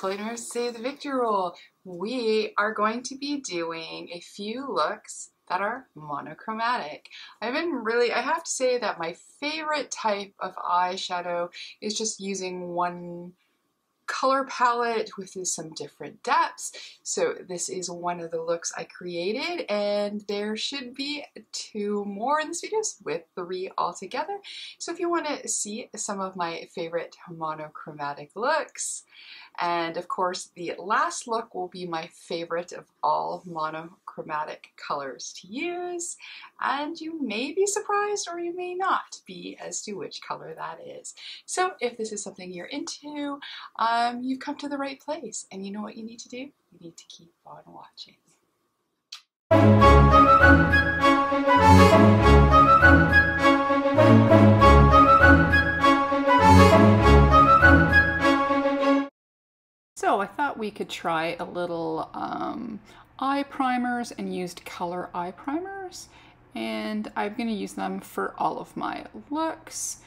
Kaleidos say the victory roll. We are going to be doing a few looks that are monochromatic. I have to say that my favorite type of eyeshadow is just using one color palette with some different depths. So this is one of the looks I created, and there should be 2 more in this video with 3 altogether. So if you want to see some of my favorite monochromatic looks, and of course the last look will be my favorite of all monochromatic colors to use, and you may be surprised or you may not be as to which color that is. So if this is something you're into, you've come to the right place, and you know what you need to do? You need to keep on watching. So I thought we could try a little eye primers and used color eye primers, and I'm going to use them for all of my looks.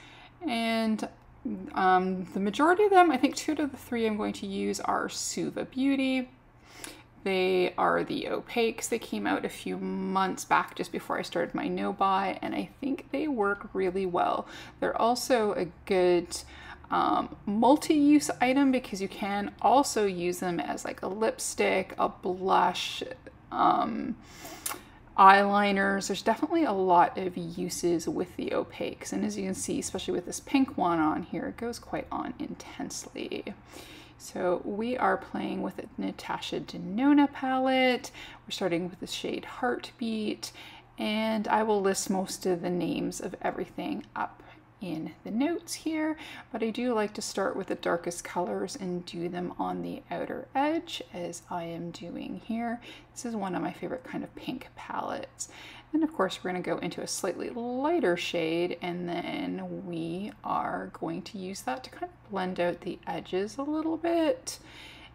And the majority of them, I think 2 out of the 3 I'm going to use are Suva Beauty. They are the Opakes. They came out a few months back just before I started my no-buy, and I think they work really well. They're also a good multi-use item because you can also use them as like a lipstick, a blush, eyeliners. There's definitely a lot of uses with the Opakes, and as you can see, especially with this pink one on here, it goes quite on intensely. So we are playing with a Natasha Denona palette. We're starting with the shade Heartbeat, and I will list most of the names of everything up in the notes here, but I do like to start with the darkest colors and do them on the outer edge, as I am doing here. This is one of my favorite kind of pink palettes. And of course we're going to go into a slightly lighter shade, and then we are going to use that to kind of blend out the edges a little bit,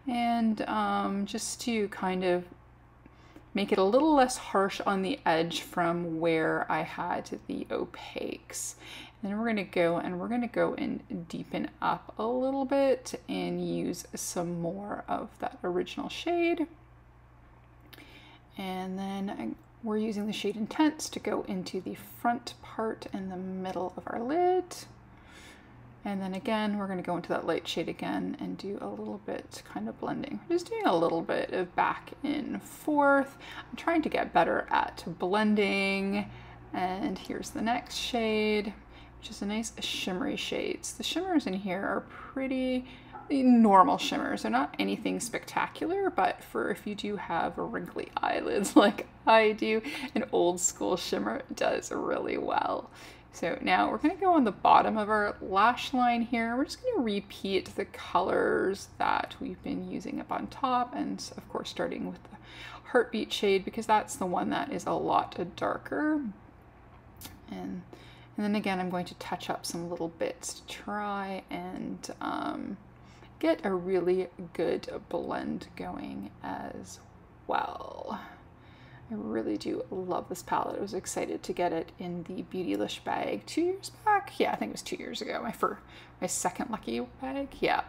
and just to kind of make it a little less harsh on the edge from where I had the Opakes. Then we're going to go and deepen up a little bit and use some more of that original shade. And then we're using the shade Intense to go into the front part and the middle of our lid. And then again, we're going to go into that light shade again and do a little bit kind of blending. We're just doing a little bit of back and forth. I'm trying to get better at blending. And here's the next shade, which is a nice shimmery shades. The shimmers in here are pretty normal shimmers. They're not anything spectacular, but for if you do have wrinkly eyelids like I do, an old school shimmer does really well. So now we're going to go on the bottom of our lash line here. We're just going to repeat the colors that we've been using up on top, and of course starting with the Heartbeat shade because that's the one that is a lot darker. And then again, I'm going to touch up some little bits to try and get a really good blend going as well. I really do love this palette. I was excited to get it in the Beautylish bag 2 years back. Yeah, I think it was 2 years ago, my second lucky bag. Yeah.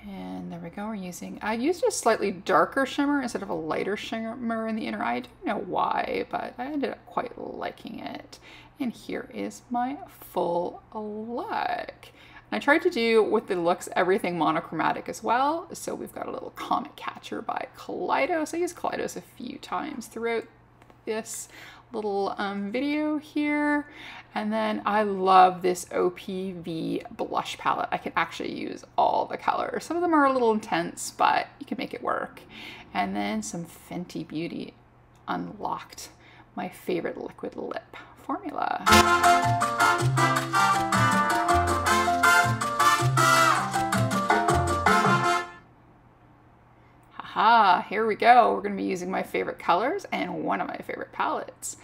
And there we go. I used a slightly darker shimmer instead of a lighter shimmer in the inner eye. I don't know why, but I ended up quite liking it. And here is my full look. And I tried to do with the looks everything monochromatic as well. So we've got a little Comet Catcher by Kaleidos. I used Kaleidos a few times throughout this little video here. And then I love this OPV blush palette. I can actually use all the colors. Some of them are a little intense, but you can make it work. And then some Fenty Beauty Unlocked, my favorite liquid lip formula. Haha, here we go. We're going to be using my favorite colors and one of my favorite palettes.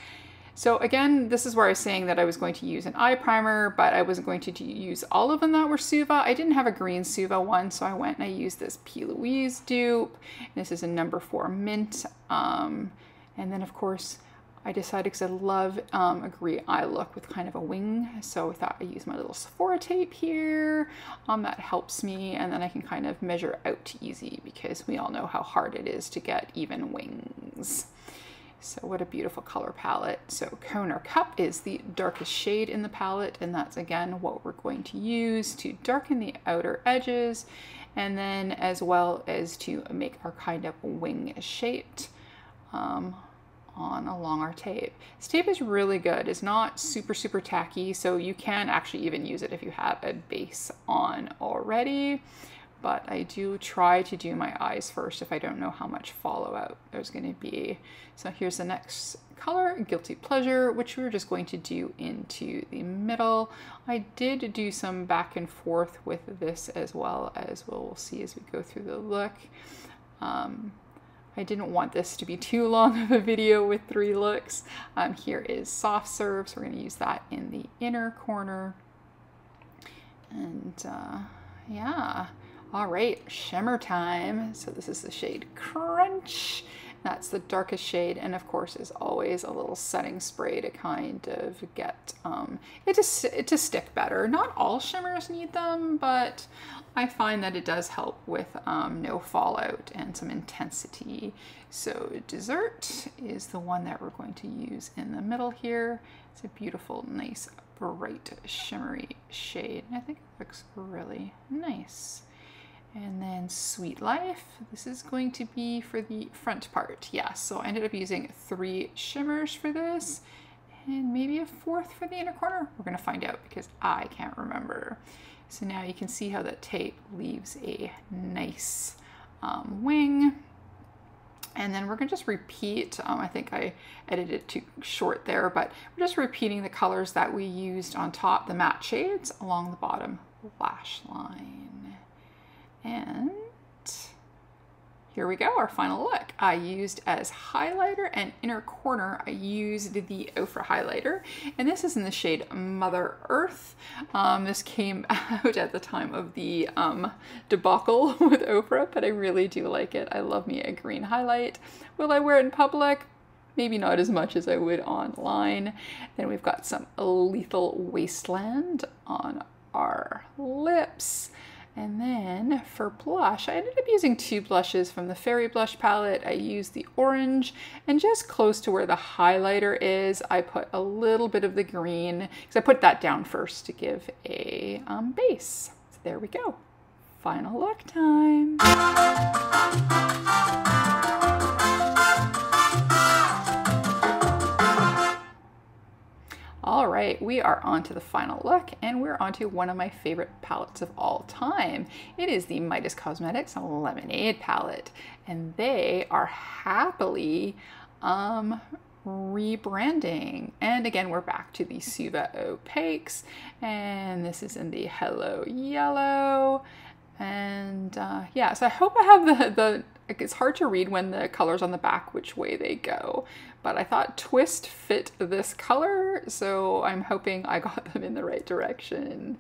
So again, this is where I was saying that I was going to use an eye primer, but I wasn't going to use all of them that were Suva. I didn't have a green Suva one, so I went and I used this P. Louise dupe. This is a number 4 mint. And then of course, I decided, because I love a green eye look with kind of a wing, so I thought I'd use my little Sephora tape here. That helps me, and then I can kind of measure out easy, because we all know how hard it is to get even wings. So what a beautiful color palette. So Cone or Cup is the darkest shade in the palette, and that's again what we're going to use to darken the outer edges, and then as well as to make our kind of wing shaped along our tape. This tape is really good. It's not super tacky, so you can actually even use it if you have a base on already. But I do try to do my eyes first if I don't know how much fallout there's going to be. So here's the next color, Guilty Pleasure, which we're just going to do into the middle. I did do some back and forth with this as well, as we'll see as we go through the look. I didn't want this to be too long of a video with 3 looks. Here is Soft Serve, so we're going to use that in the inner corner. And yeah. All right, shimmer time. So this is the shade Crunch. That's the darkest shade, and of course, as always, a little setting spray to kind of get it to stick better. Not all shimmers need them, but I find that it does help with no fallout and some intensity. So Dessert is the one that we're going to use in the middle here. It's a beautiful, nice, bright, shimmery shade, and I think it looks really nice. And then Sweet Life, this is going to be for the front part. Yeah, so I ended up using 3 shimmers for this, and maybe a 4th for the inner corner. We're gonna find out because I can't remember. So now you can see how that tape leaves a nice wing. And then we're gonna just repeat, I think I edited it too short there, but we're just repeating the colors that we used on top, the matte shades, along the bottom lash line. And here we go, our final look. I used as highlighter and inner corner, I used the Ofra highlighter, and this is in the shade Mother Earth. This came out at the time of the debacle with Ofra, but I really do like it. I love me a green highlight. Will I wear it in public? Maybe not as much as I would online. Then we've got some Lethal Wasteland on our lips. And then for blush, I ended up using 2 blushes from the Fairy Blush palette. I used the orange, and just close to where the highlighter is, I put a little bit of the green, because I put that down first to give a base. So there we go. Final look time. All right, we are on to the final look, and we're on to one of my favorite palettes of all time. It is the Mydas Cosmetics Lemonade palette, and they are happily rebranding. And again, we're back to the Suva Opakes, and this is in the Hello Yellow. And yeah, so I hope I have it's hard to read when the colors on the back which way they go, but I thought Twist fit this color, so I'm hoping I got them in the right direction.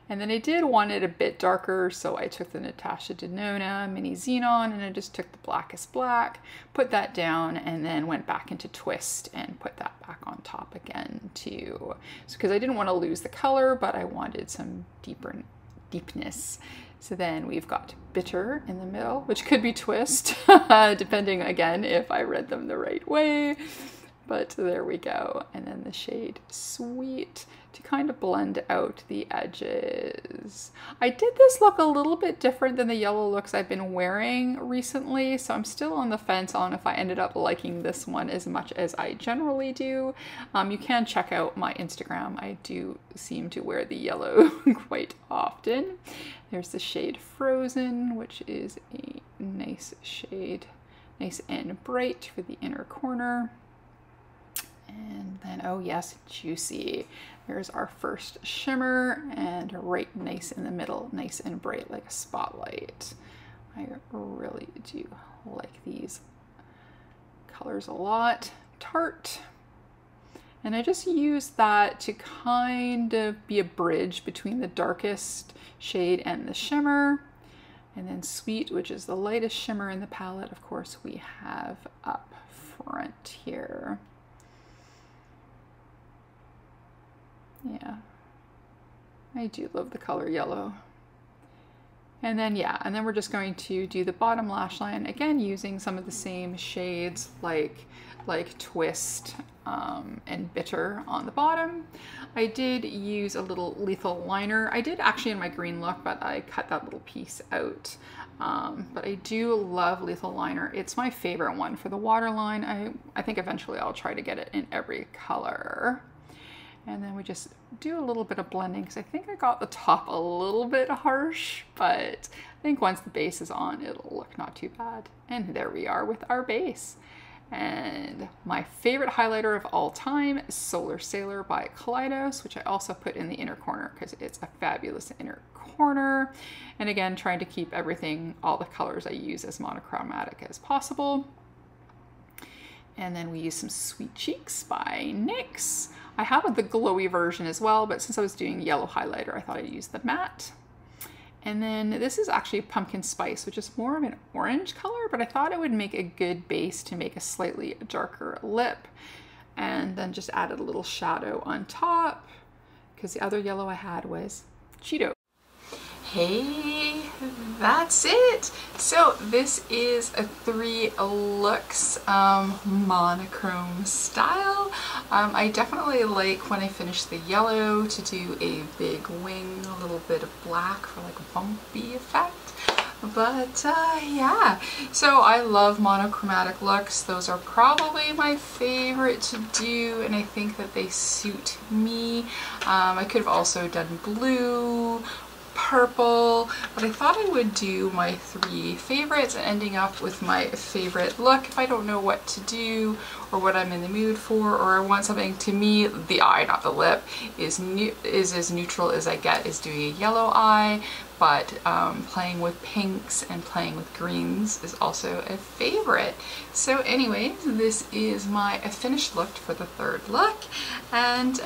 And then I did want it a bit darker, so I took the Natasha Denona Mini Xenon, and I just took the Blackest Black, put that down, and then went back into Twist and put that back on top again too. So because I didn't want to lose the color, but I wanted some deepness. So then we've got Bitter in the middle, which could be Twist, depending again if I read them the right way. But there we go. And then the shade Sweet to kind of blend out the edges. I did this look a little bit different than the yellow looks I've been wearing recently, so I'm still on the fence on if I ended up liking this one as much as I generally do. You can check out my Instagram. I do seem to wear the yellow quite often. There's the shade Frozen, which is a nice shade, nice and bright for the inner corner. And then, oh yes, Juicy. Here's our first shimmer, and right nice in the middle, nice and bright like a spotlight. I really do like these colors a lot. Tart. And I just use that to kind of be a bridge between the darkest shade and the shimmer. And then Sweet, which is the lightest shimmer in the palette, of course, we have up front here. Yeah, I do love the color yellow. And then, yeah, and then we're just going to do the bottom lash line, again, using some of the same shades like Twist and Bitter on the bottom. I did use a little lethal liner. I did actually in my green look, but I cut that little piece out. But I do love lethal liner. It's my favorite one for the waterline. I think eventually I'll try to get it in every color. And then we just do a little bit of blending because I think I got the top a little bit harsh, but I think once the base is on, it'll look not too bad. And there we are with our base. And my favorite highlighter of all time is Solar Sailor by Kaleidos, which I also put in the inner corner because it's a fabulous inner corner. And again, trying to keep everything, all the colors I use as monochromatic as possible. And then we use some Sweet Cheeks by NYX. I have the glowy version as well, but since I was doing yellow highlighter, I thought I'd use the matte. And then this is actually Pumpkin Spice, which is more of an orange color, but I thought it would make a good base to make a slightly darker lip. And then just added a little shadow on top because the other yellow I had was Cheeto. Hey, that's it. So this is a 3 looks monochrome style. I definitely like when I finish the yellow to do a big wing, a little bit of black for like a bumpy effect. But yeah, so I love monochromatic looks. Those are probably my favorite to do, and I think that they suit me. I could have also done blue, purple, but I thought I would do my 3 favorites and ending up with my favorite look if I don't know what to do or what I'm in the mood for, or I want something. To me, the eye, not the lip, is as neutral as I get is doing a yellow eye, but playing with pinks and playing with greens is also a favorite. So anyways, this is my finished look for the 3rd look, and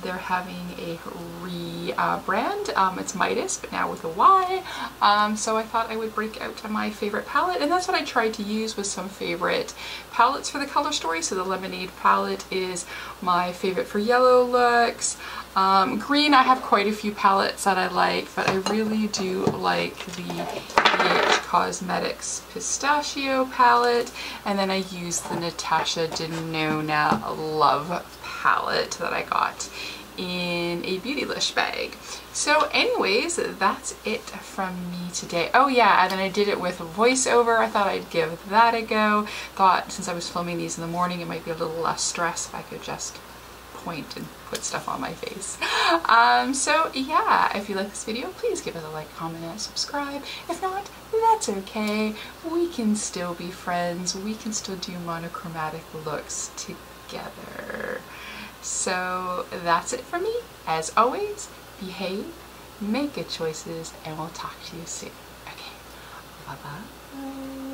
they're having a rebrand. It's Mydas, but now with a Y. So I thought I would break out my favorite palette, and that's what I tried to use with some favorite palettes for the color story. So the Lemonade palette is my favorite for yellow looks. Green, I have quite a few palettes that I like, but I really do like the BH Cosmetics Pistachio palette, and then I use the Natasha Denona Love palette that I got in a Beautylish bag. So anyways, that's it from me today. Oh yeah, and then I did it with voiceover. I thought I'd give that a go. Thought since I was filming these in the morning, it might be a little less stress if I could just point and put stuff on my face. So yeah, if you like this video, please give it a like, comment, and subscribe. If not, that's okay. We can still be friends. We can still do monochromatic looks together. So that's it for me. As always, behave, make good choices, and we'll talk to you soon. Okay, bye-bye.